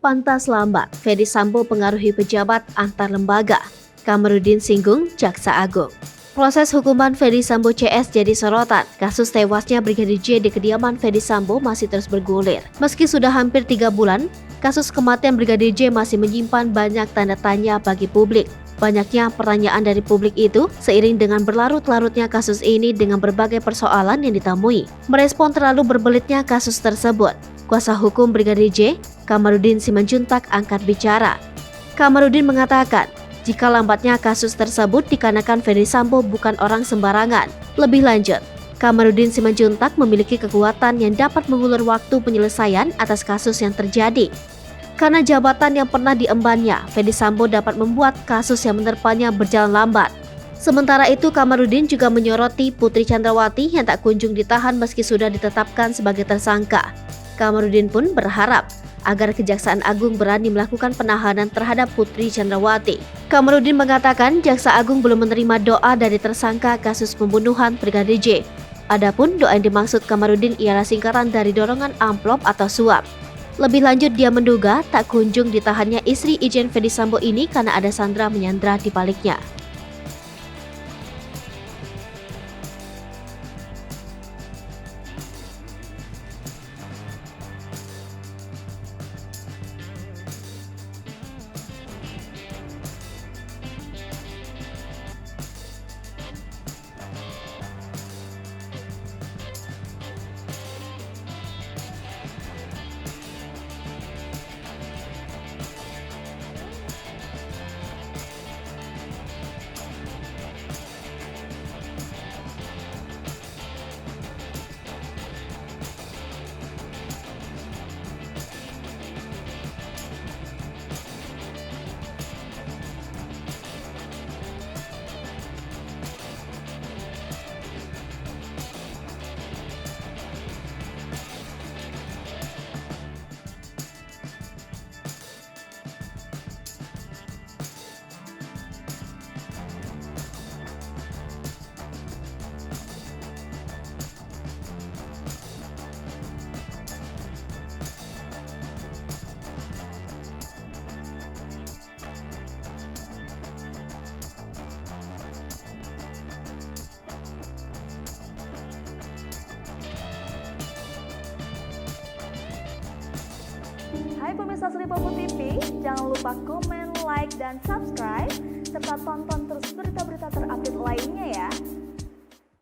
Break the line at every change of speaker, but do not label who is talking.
Pantas lambat, Ferdy Sambo pengaruhi pejabat antar lembaga. Kamarudin singgung Jaksa Agung. Proses hukuman Ferdy Sambo CS jadi sorotan. Kasus tewasnya Brigadir J di kediaman Ferdy Sambo masih terus bergulir. Meski sudah hampir 3 bulan, kasus kematian Brigadir J masih menyimpan banyak tanda tanya bagi publik. Banyaknya pertanyaan dari publik itu seiring dengan berlarut-larutnya kasus ini dengan berbagai persoalan yang ditemui. Merespon terlalu berbelitnya kasus tersebut, kuasa hukum Brigadir J, Kamarudin Simanjuntak angkat bicara. Kamarudin mengatakan, jika lambatnya kasus tersebut dikarenakan Ferdy Sambo bukan orang sembarangan. Lebih lanjut, Kamarudin Simanjuntak memiliki kekuatan yang dapat mengulur waktu penyelesaian atas kasus yang terjadi. Karena jabatan yang pernah diembannya, Ferdy Sambo dapat membuat kasus yang menerpanya berjalan lambat. Sementara itu, Kamarudin juga menyoroti Putri Chandrawati yang tak kunjung ditahan meski sudah ditetapkan sebagai tersangka. Kamarudin pun berharap agar Kejaksaan Agung berani melakukan penahanan terhadap Putri Chandrawati. Kamarudin mengatakan Jaksa Agung belum menerima doa dari tersangka kasus pembunuhan Brigadir J. Adapun doa yang dimaksud Kamarudin ialah singkatan dari dorongan amplop atau suap. Lebih lanjut, dia menduga tak kunjung ditahannya istri Irjen Ferdy Sambo ini karena ada sandera menyandra di baliknya.
Hai pemirsa Sri Popo TV, jangan lupa komen, like, dan subscribe, serta tonton terus berita-berita terupdate lainnya ya.